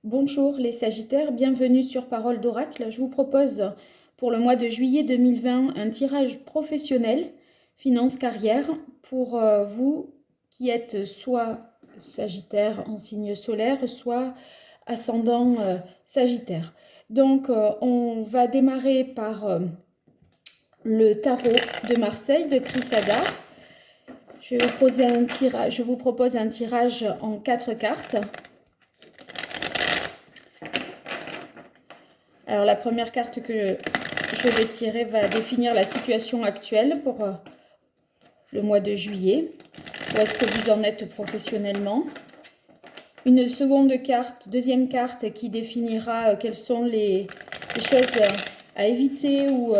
Bonjour les Sagittaires, bienvenue sur Parole d'Oracle. Je vous propose pour le mois de juillet 2020 un tirage professionnel, finance, carrière, pour vous qui êtes soit Sagittaire en signe solaire, soit ascendant Sagittaire. Donc on va démarrer par le tarot de Marseille de Chris Haga. Je vous propose un tirage en 4 cartes. Alors la première carte que je vais tirer va définir la situation actuelle pour le mois de juillet. Où est-ce que vous en êtes professionnellement? Une seconde carte, deuxième carte qui définira quelles sont les choses à éviter ou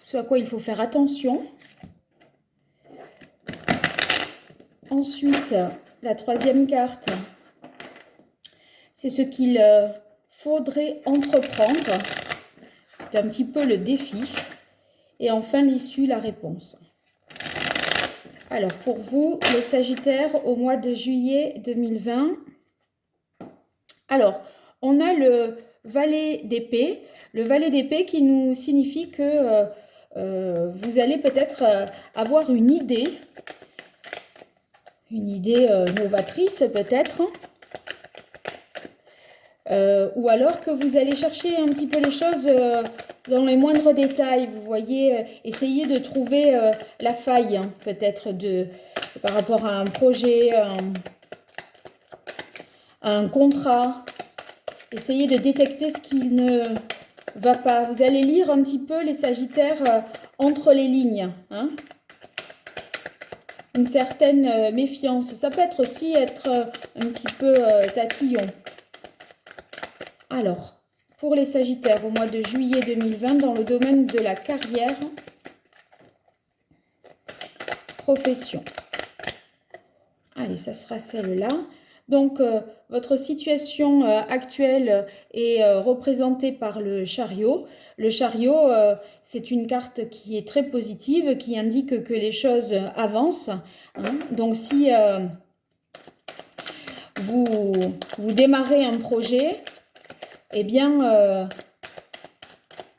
ce à quoi il faut faire attention. Ensuite, la troisième carte, c'est ce qu'il faudrait entreprendre. C'est un petit peu le défi. Et enfin, l'issue, la réponse. Alors, pour vous, les Sagittaires, au mois de juillet 2020, alors, on a le valet d'épée. Le valet d'épée qui nous signifie que vous allez peut-être avoir une idée novatrice peut-être. Ou alors que vous allez chercher un petit peu les choses dans les moindres détails. Vous voyez, essayer de trouver la faille, hein, peut-être par rapport à un projet, un contrat. Essayez de détecter ce qui ne va pas. Vous allez lire un petit peu les Sagittaires entre les lignes, hein. Une certaine méfiance. Ça peut être aussi un petit peu tatillon. Alors, pour les Sagittaires, au mois de juillet 2020, dans le domaine de la carrière, profession. Allez, ça sera celle-là. Donc, votre situation actuelle est représentée par le chariot. Le chariot, c'est une carte qui est très positive, qui indique que les choses avancent, hein. Donc, si vous démarrez un projet, eh bien,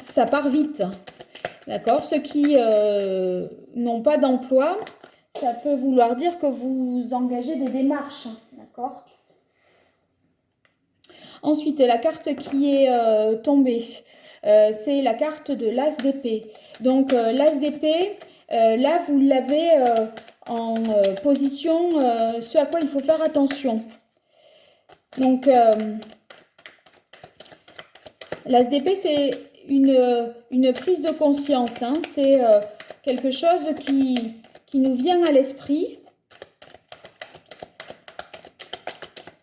ça part vite. D'accord? Ceux qui n'ont pas d'emploi, ça peut vouloir dire que vous engagez des démarches. D'accord? Ensuite, la carte qui est tombée, c'est la carte de l'As d'épée. Donc, l'As d'épée, là, vous l'avez en position, ce à quoi il faut faire attention. Donc, l'As d'épée, c'est une prise de conscience, hein. C'est quelque chose qui nous vient à l'esprit.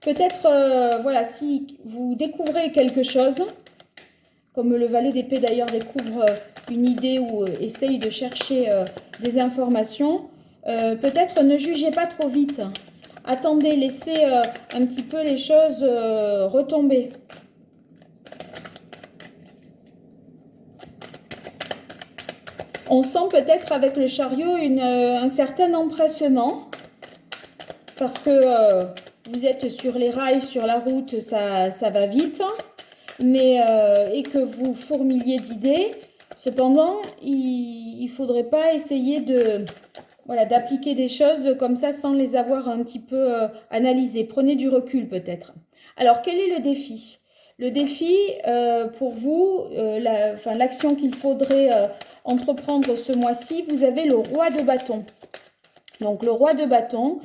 Peut-être, voilà, si vous découvrez quelque chose, comme le valet d'épée d'ailleurs découvre une idée ou essaye de chercher des informations, peut-être ne jugez pas trop vite. Attendez, laissez un petit peu les choses retomber. On sent peut-être avec le chariot un certain empressement parce que vous êtes sur les rails, sur la route, ça va vite, mais et que vous fourmiliez d'idées. Cependant, il ne faudrait pas essayer d'appliquer des choses comme ça sans les avoir un petit peu analysées. Prenez du recul peut-être. Alors, quel est le défi? Le défi pour vous, l'action qu'il faudrait entreprendre ce mois-ci, vous avez le roi de bâton. Donc le roi de bâton,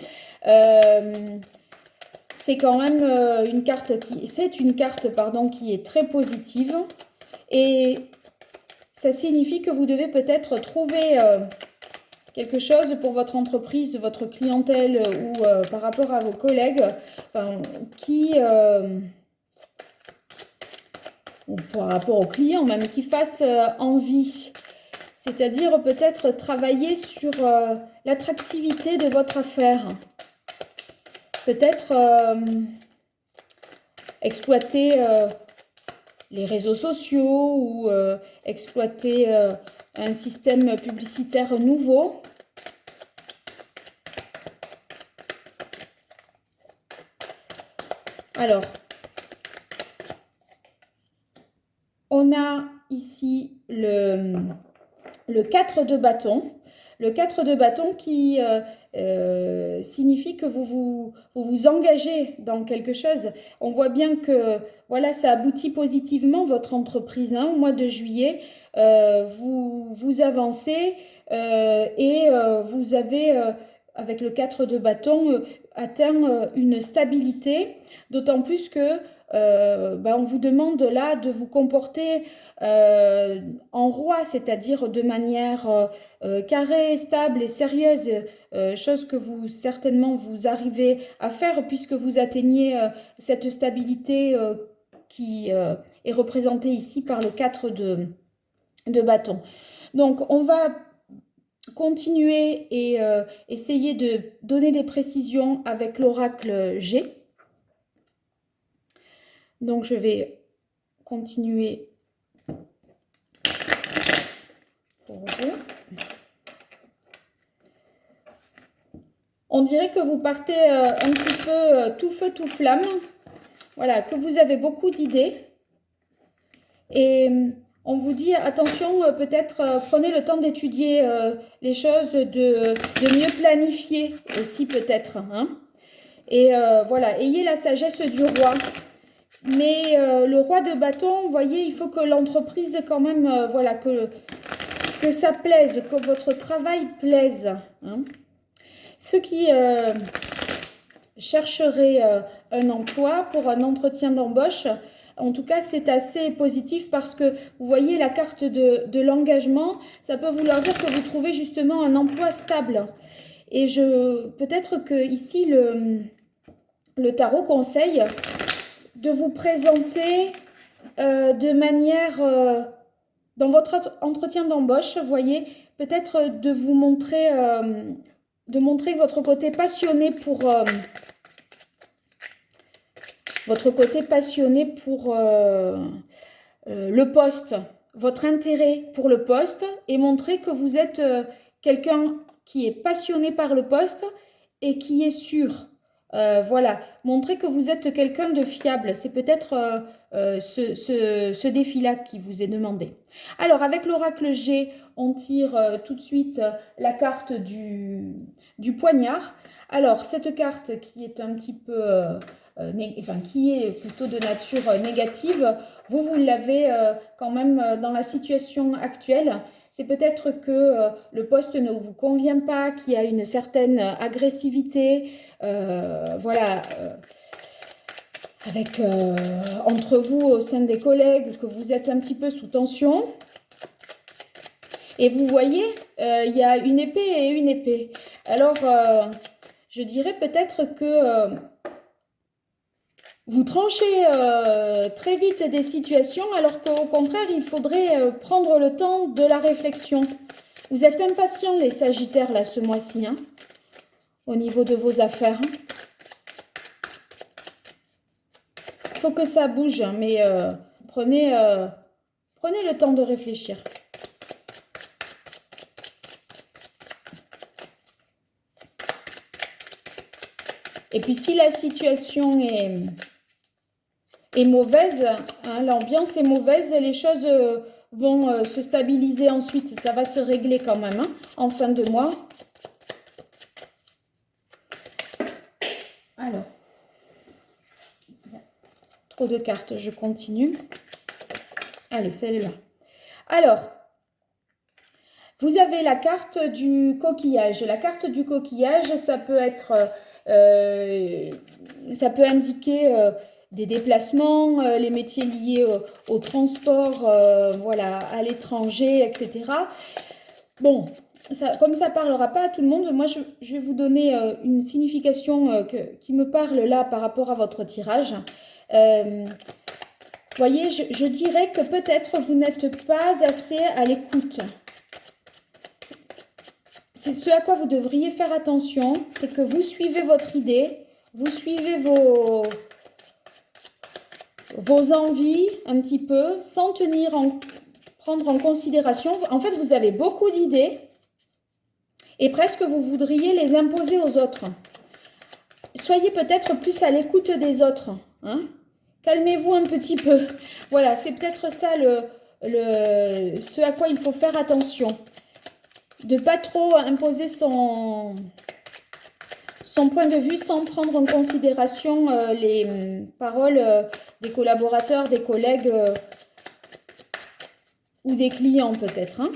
c'est quand même une carte qui est très positive et ça signifie que vous devez peut-être trouver quelque chose pour votre entreprise, votre clientèle ou par rapport à vos collègues ou par rapport aux clients même, qui fassent envie. C'est-à-dire peut-être travailler sur l'attractivité de votre affaire. Peut-être exploiter les réseaux sociaux ou exploiter un système publicitaire nouveau. Alors, on a ici le 4 de bâton. Le 4 de bâton qui signifie que vous engagez dans quelque chose. On voit bien que voilà, ça aboutit positivement votre entreprise hein, au mois de juillet. Vous avancez et vous avez, avec le 4 de bâton, atteint une stabilité, d'autant plus que on vous demande là de vous comporter en roi, c'est-à-dire de manière carrée, stable et sérieuse, chose que vous certainement vous arrivez à faire puisque vous atteignez cette stabilité qui est représentée ici par le 4 de bâton. Donc on va continuer et essayer de donner des précisions avec l'oracle G. Donc je vais continuer pour vous. On dirait que vous partez un petit peu tout feu, tout flamme. Voilà, que vous avez beaucoup d'idées. Et on vous dit, attention, peut-être prenez le temps d'étudier les choses, de mieux planifier aussi peut-être. Hein. Et voilà, ayez la sagesse du roi. Mais le roi de bâton, vous voyez, il faut que l'entreprise quand même, voilà, que ça plaise, que votre travail plaise. Hein. Ceux qui chercheraient un emploi pour un entretien d'embauche, en tout cas, c'est assez positif parce que vous voyez la carte de l'engagement, ça peut vouloir dire que vous trouvez justement un emploi stable. Et peut-être que ici, le tarot conseille de vous présenter de manière, dans votre entretien d'embauche, vous voyez, peut-être de vous montrer, de montrer votre côté passionné pour, le poste, votre intérêt pour le poste et montrer que vous êtes quelqu'un qui est passionné par le poste et qui est sûr. Voilà, montrer que vous êtes quelqu'un de fiable, c'est peut-être ce défi-là qui vous est demandé. Alors, avec l'oracle G, on tire tout de suite la carte du poignard. Alors, cette carte qui est un petit peu, qui est plutôt de nature négative, vous l'avez quand même dans la situation actuelle. C'est peut-être que le poste ne vous convient pas, qu'il y a une certaine agressivité, voilà, avec entre vous au sein des collègues, que vous êtes un petit peu sous tension. Et vous voyez, il y a une épée et une épée. Alors, je dirais peut-être que vous tranchez très vite des situations, alors qu'au contraire, il faudrait prendre le temps de la réflexion. Vous êtes impatients, les Sagittaires, là, ce mois-ci, hein, au niveau de vos affaires. Il faut que ça bouge, mais prenez le temps de réfléchir. Et puis, si la situation est mauvaise, hein, l'ambiance est mauvaise, les choses vont se stabiliser ensuite. Ça va se régler quand même hein, en fin de mois. Alors, trop de cartes, je continue. Allez, celle-là. Alors, vous avez la carte du coquillage. La carte du coquillage, ça peut être, ça peut indiquer des déplacements, les métiers liés au transport, voilà, à l'étranger, etc. Bon, comme ça ne parlera pas à tout le monde, moi je vais vous donner une signification qui me parle là par rapport à votre tirage. Voyez, je dirais que peut-être vous n'êtes pas assez à l'écoute. C'est ce à quoi vous devriez faire attention, c'est que vous suivez votre idée, vous suivez vos envies un petit peu, sans prendre en considération. En fait, vous avez beaucoup d'idées et presque vous voudriez les imposer aux autres. Soyez peut-être plus à l'écoute des autres, hein, calmez-vous un petit peu. Voilà, c'est peut-être ça ce à quoi il faut faire attention. De pas trop imposer son point de vue sans prendre en considération les paroles des collaborateurs, des collègues ou des clients peut-être. Hein.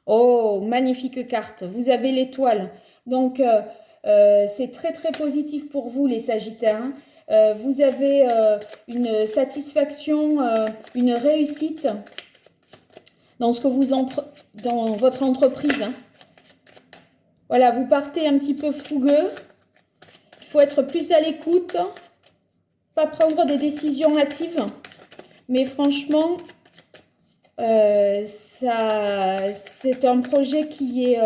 Oh, magnifique carte. Vous avez l'étoile. Donc, c'est très, très positif pour vous, les Sagittaires. Hein. Vous avez une satisfaction, une réussite dans ce que dans votre entreprise. Hein. Voilà, vous partez un petit peu fougueux. Il faut être plus à l'écoute, pas prendre des décisions hâtives. Mais franchement, c'est un projet qui est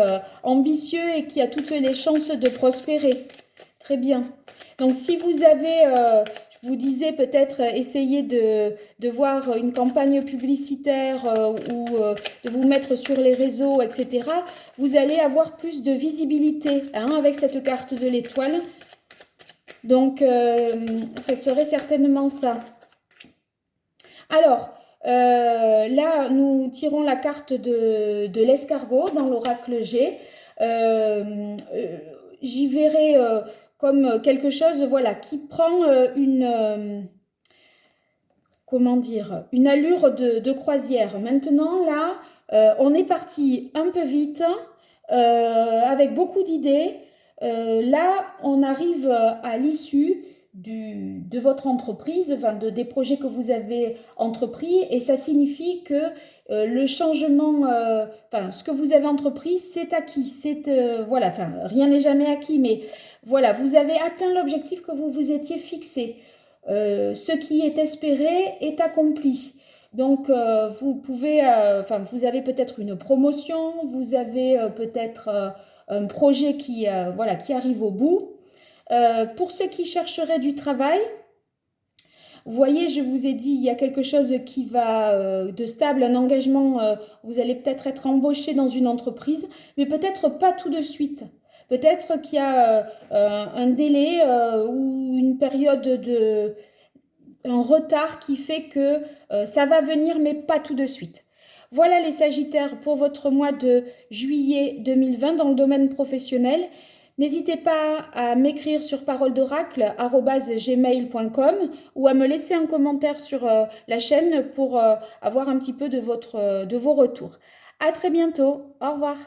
ambitieux et qui a toutes les chances de prospérer. Très bien. Donc, si vous avez, je vous disais peut-être essayer de voir une campagne publicitaire ou de vous mettre sur les réseaux, etc., vous allez avoir plus de visibilité hein, avec cette carte de l'étoile. Donc, ça serait certainement ça. Alors, là, nous tirons la carte de l'escargot dans l'oracle G. J'y verrai comme quelque chose voilà, qui prend comment dire, une allure de croisière. Maintenant, là, on est parti un peu vite, avec beaucoup d'idées. Là, on arrive à l'issue de votre entreprise, enfin des projets que vous avez entrepris, et ça signifie que le changement, enfin ce que vous avez entrepris, c'est acquis, voilà, enfin rien n'est jamais acquis, mais voilà, vous avez atteint l'objectif que vous vous étiez fixé. Ce qui est espéré est accompli. Donc vous pouvez, enfin vous avez peut-être une promotion, vous avez peut-être un projet voilà, qui arrive au bout. Pour ceux qui chercheraient du travail, vous voyez, je vous ai dit, il y a quelque chose qui va de stable, un engagement, vous allez peut-être être embauché dans une entreprise, mais peut-être pas tout de suite. Peut-être qu'il y a un délai ou une période un retard qui fait que ça va venir, mais pas tout de suite. Voilà les Sagittaires pour votre mois de juillet 2020 dans le domaine professionnel. N'hésitez pas à m'écrire sur paroledoracle@gmail.com ou à me laisser un commentaire sur la chaîne pour avoir un petit peu de vos retours. À très bientôt. Au revoir.